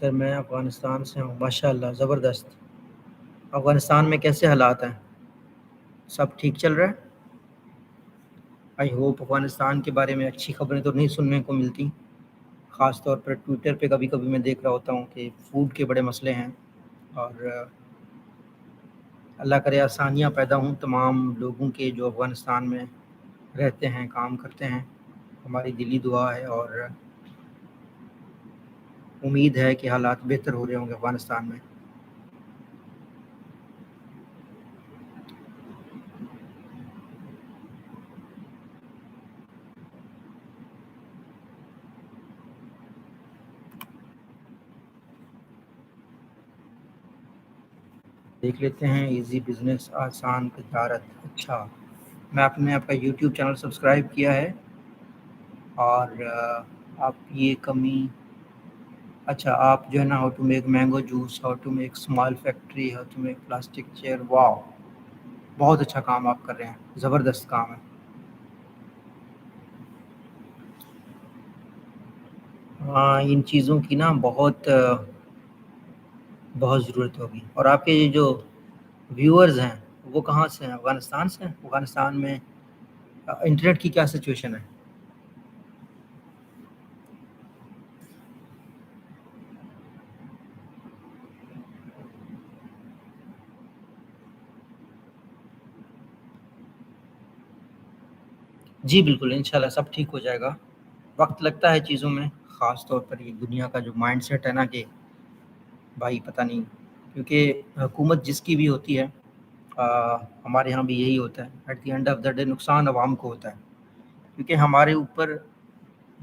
سر میں افغانستان سے ہوں. ماشاء اللہ زبردست. افغانستان میں کیسے حالات ہیں؟ سب ٹھیک چل رہا ہے؟ I hope. افغانستان کے بارے میں اچھی خبریں تو نہیں سننے کو ملتی، خاص طور پر ٹویٹر پہ کبھی کبھی میں دیکھ رہا ہوتا ہوں کہ فوڈ کے بڑے مسئلے ہیں، اور اللہ کرے آسانیاں پیدا ہوں تمام لوگوں کے جو افغانستان میں رہتے ہیں، کام کرتے ہیں. ہماری دلی دعا ہے اور امید ہے کہ حالات بہتر ہو رہے ہوں گے افغانستان میں. دیکھ لیتے ہیں ایزی بزنس آسان تجارت. اچھا، میں آپ کا یوٹیوب چینل سبسکرائب کیا ہے، اور آپ یہ کمی. اچھا، آپ جو ہے نا، how to make mango juice, how to make small factory, how to make plastic chair. Wow, بہت اچھا کام آپ کر رہے ہیں، زبردست کام ہے. ہاں، ان چیزوں کی نا بہت ضرورت ہوگی. اور آپ کے جو ویورز ہیں وہ کہاں سے ہیں؟ افغانستان سے ہیں؟ افغانستان میں انٹرنیٹ کی کیا سچویشن ہے؟ جی بالکل، انشاءاللہ سب ٹھیک ہو جائے گا. وقت لگتا ہے چیزوں میں، خاص طور پر یہ دنیا کا جو مائنڈ سیٹ ہے نا کہ بھائی پتہ نہیں، کیونکہ حکومت جس کی بھی ہوتی ہے، ہمارے یہاں بھی یہی ہوتا ہے، at the end of the day نقصان عوام کو ہوتا ہے. کیونکہ ہمارے اوپر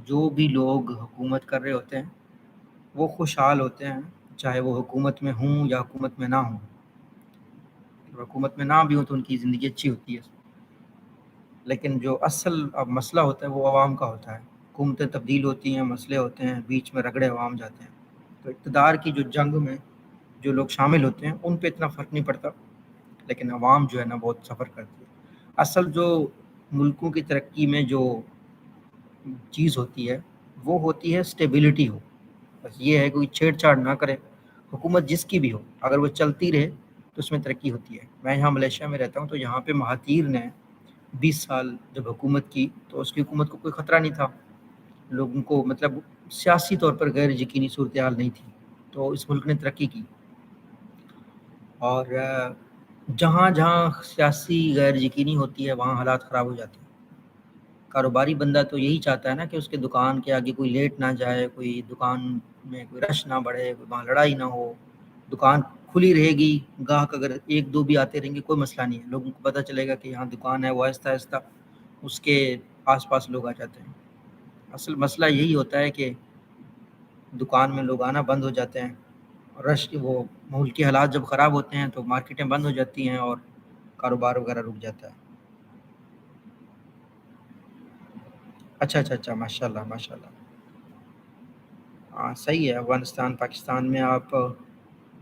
جو بھی لوگ حکومت کر رہے ہوتے ہیں وہ خوشحال ہوتے ہیں، چاہے وہ حکومت میں ہوں یا حکومت میں نہ ہوں. حکومت میں نہ بھی ہوں تو ان کی زندگی اچھی ہوتی ہے. لیکن جو اصل اب مسئلہ ہوتا ہے وہ عوام کا ہوتا ہے. حکومتیں تبدیل ہوتی ہیں، مسئلے ہوتے ہیں، بیچ میں رگڑے عوام جاتے ہیں. تو اقتدار کی جو جنگ میں جو لوگ شامل ہوتے ہیں ان پہ اتنا فرق نہیں پڑتا، لیکن عوام جو ہے نا بہت سفر کرتی ہے. اصل جو ملکوں کی ترقی میں جو چیز ہوتی ہے وہ ہوتی ہے اسٹیبلٹی ہو. بس یہ ہے، کوئی چھیڑ چھاڑ نہ کرے. حکومت جس کی بھی ہو، اگر وہ چلتی رہے تو اس میں ترقی ہوتی ہے. میں یہاں ملیشیا میں رہتا ہوں، تو یہاں پہ مہاتیر نے 20 سال جب حکومت کی تو اس کی حکومت کو کوئی خطرہ نہیں تھا. لوگوں کو مطلب سیاسی طور پر غیر یقینی صورتحال نہیں تھی، تو اس ملک نے ترقی کی. اور جہاں جہاں سیاسی غیر یقینی ہوتی ہے وہاں حالات خراب ہو جاتے ہیں. کاروباری بندہ تو یہی چاہتا ہے نا کہ اس کے دکان کے آگے کوئی لیٹ نہ جائے، کوئی دکان میں کوئی رش نہ بڑھے، کوئی وہاں لڑائی نہ ہو. دکان کھلی رہے گی، گاہک اگر ایک دو بھی آتے رہیں گے کوئی مسئلہ نہیں ہے. لوگوں کو پتہ چلے گا کہ یہاں دکان ہے، وہ آہستہ آہستہ اس کے آس پاس لوگ آ جاتے ہیں. اصل مسئلہ یہی ہوتا ہے کہ دکان میں لوگ آنا بند ہو جاتے ہیں. رش وہ ملک کے حالات جب خراب ہوتے ہیں تو مارکیٹیں بند ہو جاتی ہیں اور کاروبار وغیرہ رک جاتا ہے. اچھا اچھا اچھا، ماشاء اللہ ماشاء اللہ. ہاں صحیح ہے. افغانستان پاکستان میں آپ،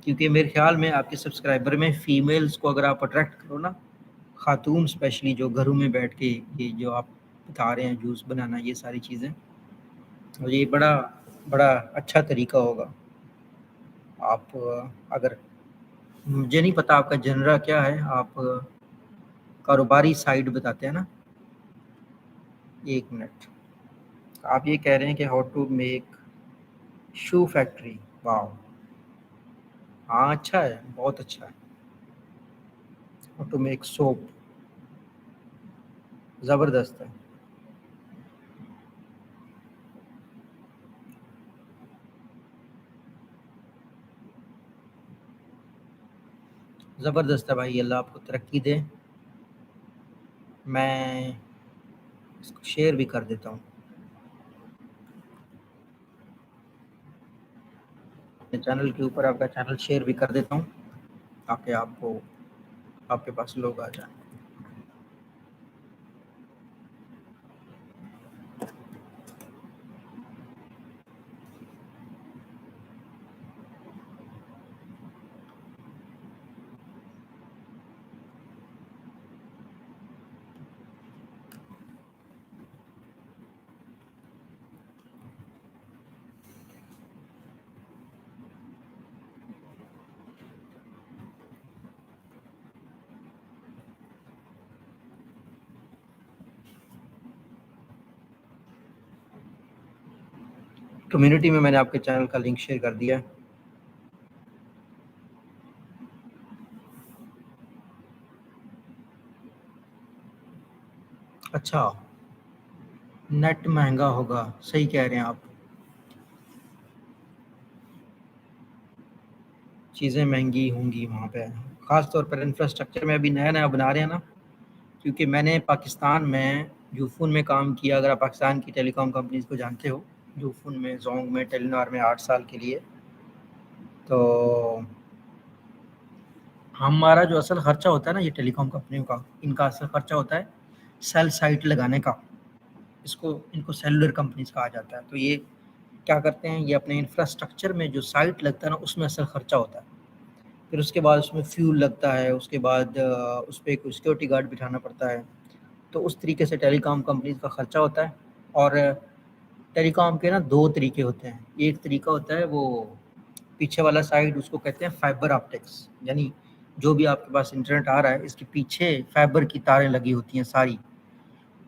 کیونکہ میرے خیال میں آپ کے سبسکرائبر میں فیمیلز کو اگر آپ اٹریکٹ کرو نا، خاتون اسپیشلی جو گھروں میں بیٹھ کے یہ جو آپ بتا رہے ہیں جوس بنانا، یہ ساری چیزیں، اور یہ بڑا بڑا اچھا طریقہ ہوگا. آپ اگر، مجھے نہیں پتا آپ کا جنرا کیا ہے، آپ کاروباری سائٹ بتاتے ہیں نا. ایک منٹ، آپ یہ کہہ رہے ہیں کہ how to make shoe factory. Wow, ہاں اچھا ہے، بہت اچھا ہے. ہاؤ ٹو میک سوپ، زبردست ہے. زبردست ہے بھائی، اللہ آپ کو ترقی دے. میں اس کو شیئر بھی کر دیتا ہوں اپنے چینل کے اوپر. آپ کا چینل شیئر بھی کر دیتا ہوں تاکہ آپ کے پاس لوگ آ جائیں. کمیونٹی میں نے آپ کے چینل کا لنک شیئر کر دیا ہے. اچھا نیٹ مہنگا ہوگا, صحیح کہہ رہے ہیں آپ, چیزیں مہنگی ہوں گی وہاں پہ, خاص طور پر انفراسٹرکچر میں ابھی نیا نیا بنا رہے ہیں نا. کیونکہ میں نے پاکستان میں یوفون میں کام کیا, اگر آپ پاکستان کی ٹیلی کام کمپنیز کو جانتے ہو, یوفون میں, زونگ میں, ٹیلی نار میں 8 سال کے لیے. تو ہمارا جو اصل خرچہ ہوتا ہے نا, یہ ٹیلی کام کمپنیوں کا, ان کا اصل خرچہ ہوتا ہے سیل سائٹ لگانے کا. ان کو سیلولر کمپنیز کہا جاتا ہے. تو یہ کیا کرتے ہیں, یہ اپنے انفراسٹرکچر میں جو سائٹ لگتا ہے نا, اس میں اصل خرچہ ہوتا ہے. پھر اس کے بعد اس میں فیول لگتا ہے, اس کے بعد اس پہ کوئی سیکورٹی گارڈ بٹھانا پڑتا ہے. تو اس طریقے سے ٹیلی کام کمپنیز کا خرچہ ہوتا ہے. اور ٹیلی کام کے نا 2 طریقے ہوتے ہیں. ایک طریقہ ہوتا ہے وہ پیچھے والا سائڈ, اس کو کہتے ہیں فائبر آپٹکس, یعنی جو بھی آپ کے پاس انٹرنیٹ آ رہا ہے, اس کے پیچھے فائبر کی تاریں لگی ہوتی ہیں ساری.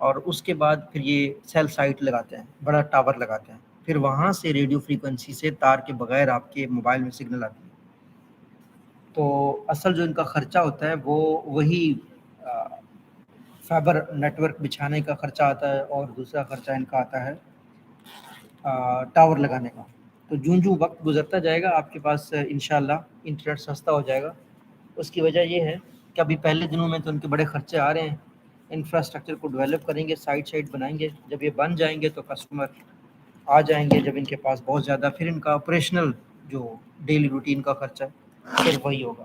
اور اس کے بعد پھر یہ سیل سائٹ لگاتے ہیں, بڑا ٹاور لگاتے ہیں. پھر وہاں سے ریڈیو فریکوینسی سے تار کے بغیر آپ کے موبائل میں سگنل آتی ہے. تو اصل جو ان کا خرچہ ہوتا ہے وہ وہی فائبر نیٹ ورک بچھانے کا خرچہ آتا ہے, اور دوسرا خرچہ ان کا آتا ہے ٹاور لگانے کا. تو جوں وقت گزرتا جائے گا, آپ کے پاس انشاءاللہ انٹرنیٹ سستا ہو جائے گا. اس کی وجہ یہ ہے کہ ابھی پہلے دنوں میں تو ان کے بڑے خرچے آ رہے ہیں. انفراسٹرکچر کو ڈیولپ کریں گے, سائٹ بنائیں گے, جب یہ بن جائیں گے تو کسٹمر آ جائیں گے جب ان کے پاس بہت زیادہ, پھر ان کا آپریشنل جو ڈیلی روٹین کا خرچہ ہے پھر وہی ہوگا.